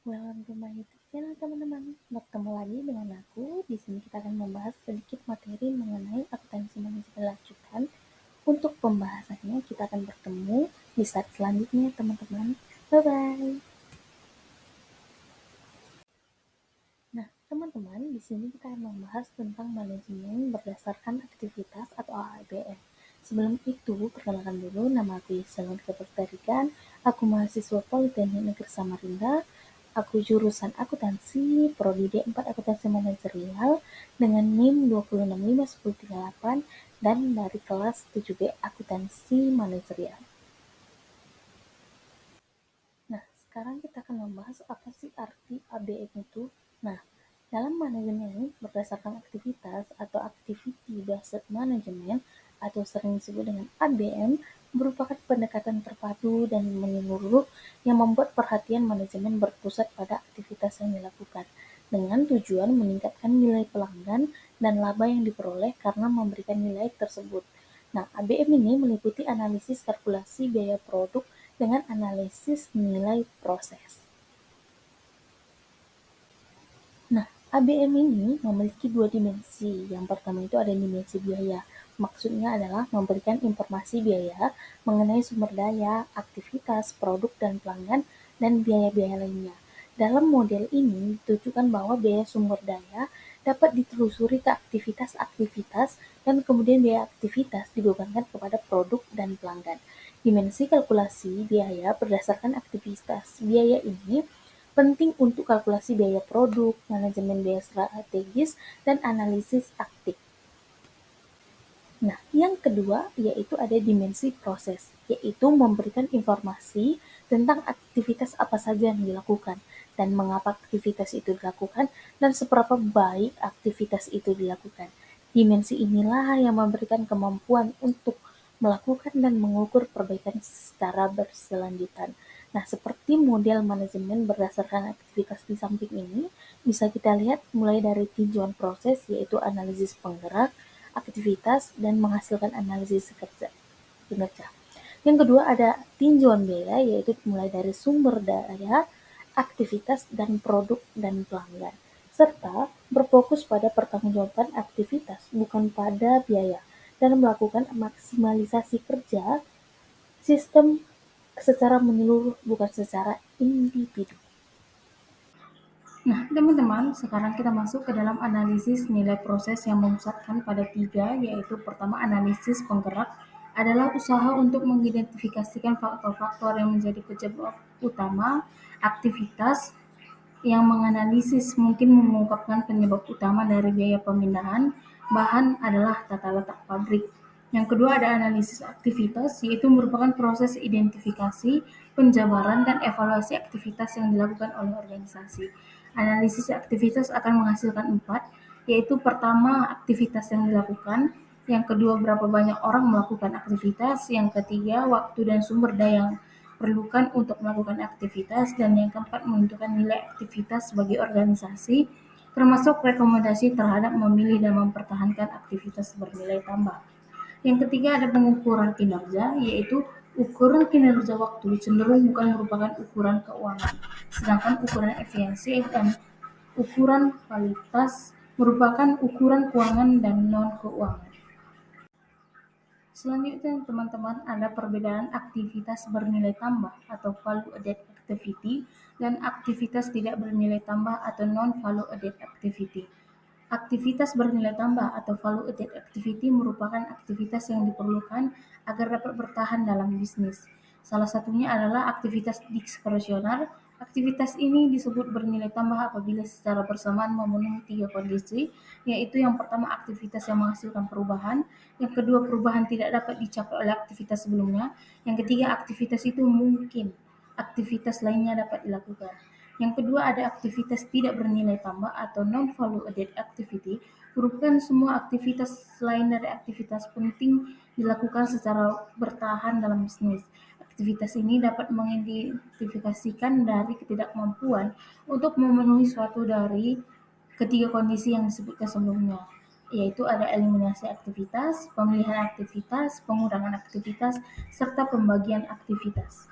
Welcome to my YouTube channel teman-teman. Bertemu lagi dengan aku. Di sini kita akan membahas sedikit materi mengenai akuntansi manajemen lanjutan. Untuk pembahasannya kita akan bertemu di slide selanjutnya teman-teman. Bye bye. Nah, teman-teman, di sini kita akan membahas tentang manajemen berdasarkan aktivitas atau AABM. Sebelum itu, perkenalkan dulu, nama aku Yeselon Kepertarikan, aku mahasiswa Politeknik Negeri Samarinda, aku jurusan akuntansi, prodi D4 akuntansi manajerial dengan NIM 2651038 dan dari kelas 7B akuntansi manajerial. Nah, sekarang kita akan membahas apa sih arti ABM itu. Nah, dalam manajemen berdasarkan aktivitas atau activity based management atau sering disebut dengan ABM merupakan pendekatan terpadu dan menyeluruh yang membuat perhatian manajemen berpusat pada aktivitas yang dilakukan dengan tujuan meningkatkan nilai pelanggan dan laba yang diperoleh karena memberikan nilai tersebut. Nah, ABM ini meliputi analisis kalkulasi biaya produk dengan analisis nilai proses. Nah, ABM ini memiliki dua dimensi. Yang pertama itu ada dimensi biaya. Maksudnya adalah memberikan informasi biaya mengenai sumber daya, aktivitas, produk, dan pelanggan, dan biaya-biaya lainnya. Dalam model ini ditujukan bahwa biaya sumber daya dapat ditelusuri ke aktivitas-aktivitas dan kemudian biaya aktivitas dibebankan kepada produk dan pelanggan. Dimensi kalkulasi biaya berdasarkan aktivitas biaya ini penting untuk kalkulasi biaya produk, manajemen biaya strategis, dan analisis aktif. Nah, yang kedua yaitu ada dimensi proses, yaitu memberikan informasi tentang aktivitas apa saja yang dilakukan dan mengapa aktivitas itu dilakukan dan seberapa baik aktivitas itu dilakukan. Dimensi inilah yang memberikan kemampuan untuk melakukan dan mengukur perbaikan secara berkelanjutan. Nah, seperti model manajemen berdasarkan aktivitas di samping ini, bisa kita lihat mulai dari tinjauan proses yaitu analisis penggerak, aktivitas, dan menghasilkan analisis kinerja. Yang kedua ada tinjauan biaya, yaitu mulai dari sumber daya, aktivitas, dan produk dan pelanggan. Serta berfokus pada pertanggungjawaban aktivitas, bukan pada biaya, dan melakukan maksimalisasi kerja sistem secara menyeluruh, bukan secara individu. Nah, teman-teman, sekarang kita masuk ke dalam analisis nilai proses yang memusatkan pada tiga, yaitu pertama analisis penggerak adalah usaha untuk mengidentifikasikan faktor-faktor yang menjadi penyebab utama aktivitas yang menganalisis mungkin mengungkapkan penyebab utama dari biaya pemindahan bahan adalah tata letak pabrik. Yang kedua ada analisis aktivitas, yaitu merupakan proses identifikasi, penjabaran, dan evaluasi aktivitas yang dilakukan oleh organisasi. Analisis aktivitas akan menghasilkan 4, yaitu pertama aktivitas yang dilakukan, yang kedua berapa banyak orang melakukan aktivitas, yang ketiga waktu dan sumber daya yang perlukan untuk melakukan aktivitas, dan yang keempat menentukan nilai aktivitas bagi organisasi, termasuk rekomendasi terhadap memilih dan mempertahankan aktivitas bernilai tambah. Yang ketiga ada pengukuran kinerja, yaitu ukuran kinerja waktu cenderung bukan merupakan ukuran keuangan, sedangkan ukuran efisiensi dan ukuran kualitas merupakan ukuran keuangan dan non-keuangan. Selanjutnya teman-teman ada perbedaan aktivitas bernilai tambah atau value added activity dan aktivitas tidak bernilai tambah atau non-value added activity. Aktivitas bernilai tambah atau value added activity merupakan aktivitas yang diperlukan agar dapat bertahan dalam bisnis. Salah satunya adalah aktivitas diskresioner. Aktivitas ini disebut bernilai tambah apabila secara bersamaan memenuhi 3 kondisi, yaitu yang pertama aktivitas yang menghasilkan perubahan, yang kedua perubahan tidak dapat dicapai oleh aktivitas sebelumnya, yang ketiga aktivitas itu mungkin aktivitas lainnya dapat dilakukan. Yang kedua ada aktivitas tidak bernilai tambah atau non-value added activity, merupakan semua aktivitas selain dari aktivitas penting dilakukan secara bertahan dalam bisnis. Aktivitas ini dapat mengidentifikasikan dari ketidakmampuan untuk memenuhi suatu dari ketiga kondisi yang disebutkan sebelumnya, yaitu ada eliminasi aktivitas, pemilihan aktivitas, pengurangan aktivitas, serta pembagian aktivitas.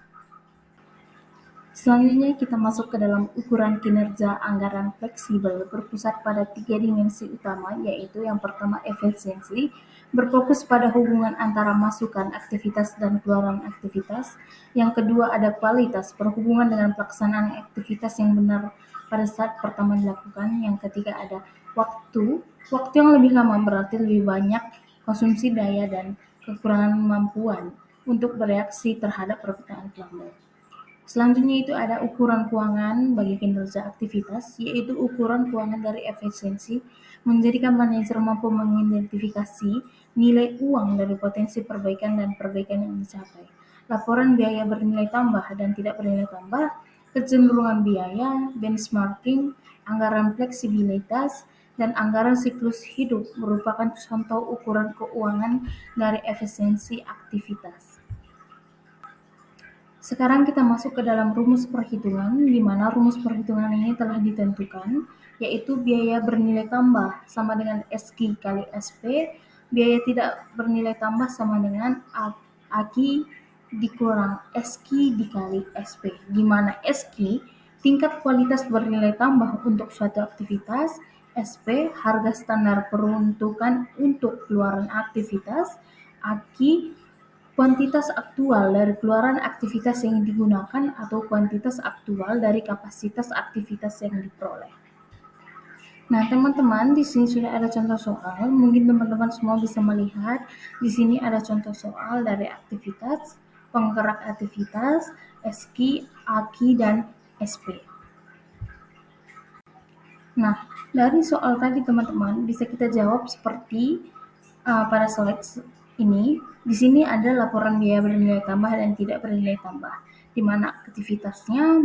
Selanjutnya kita masuk ke dalam ukuran kinerja anggaran fleksibel berpusat pada 3 dimensi utama, yaitu yang pertama efisiensi, berfokus pada hubungan antara masukan aktivitas dan keluaran aktivitas. Yang kedua ada kualitas, berhubungan dengan pelaksanaan aktivitas yang benar pada saat pertama dilakukan. Yang ketiga ada waktu, waktu yang lebih lama berarti lebih banyak konsumsi daya dan kekurangan kemampuan untuk bereaksi terhadap permintaan pelanggan. Selanjutnya itu ada ukuran keuangan bagi kinerja aktivitas, yaitu ukuran keuangan dari efisiensi, menjadikan manajer mampu mengidentifikasi nilai uang dari potensi perbaikan dan perbaikan yang dicapai. Laporan biaya bernilai tambah dan tidak bernilai tambah, kecenderungan biaya, benchmarking, anggaran fleksibilitas, dan anggaran siklus hidup merupakan contoh ukuran keuangan dari efisiensi aktivitas. Sekarang kita masuk ke dalam rumus perhitungan, di mana rumus perhitungan ini telah ditentukan, yaitu biaya bernilai tambah sama dengan SQ kali SP, biaya tidak bernilai tambah sama dengan AQ dikurang SQ dikali SP, di mana SQ tingkat kualitas bernilai tambah untuk suatu aktivitas, SP harga standar peruntukan untuk keluaran aktivitas, AQ kuantitas aktual dari keluaran aktivitas yang digunakan atau kuantitas aktual dari kapasitas aktivitas yang diperoleh. Nah, teman-teman, di sini sudah ada contoh soal. Mungkin teman-teman semua bisa melihat di sini ada contoh soal dari aktivitas, penggerak aktivitas, SQ, AQ, dan SP. Nah, dari soal tadi teman-teman bisa kita jawab seperti pada slide ini. Di sini ada laporan biaya bernilai tambah dan tidak bernilai tambah, di mana aktivitasnya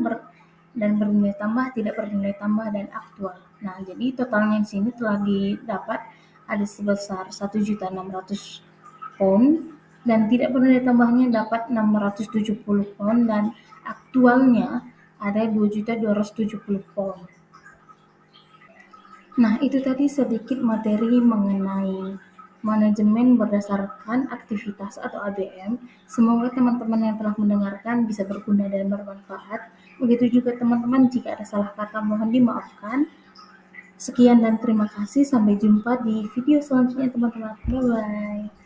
dan bernilai tambah, tidak bernilai tambah, dan aktual. Nah, jadi totalnya di sini telah didapat ada sebesar 1.600 pound dan tidak bernilai tambahnya dapat 670 pound dan aktualnya ada 2.270 pound. Nah, itu tadi sedikit materi mengenai manajemen berdasarkan aktivitas atau ABM. Semoga teman-teman yang telah mendengarkan bisa berguna dan bermanfaat. Begitu juga teman-teman, jika ada salah kata mohon dimaafkan. Sekian dan terima kasih. Sampai jumpa di video selanjutnya teman-teman. Bye-bye.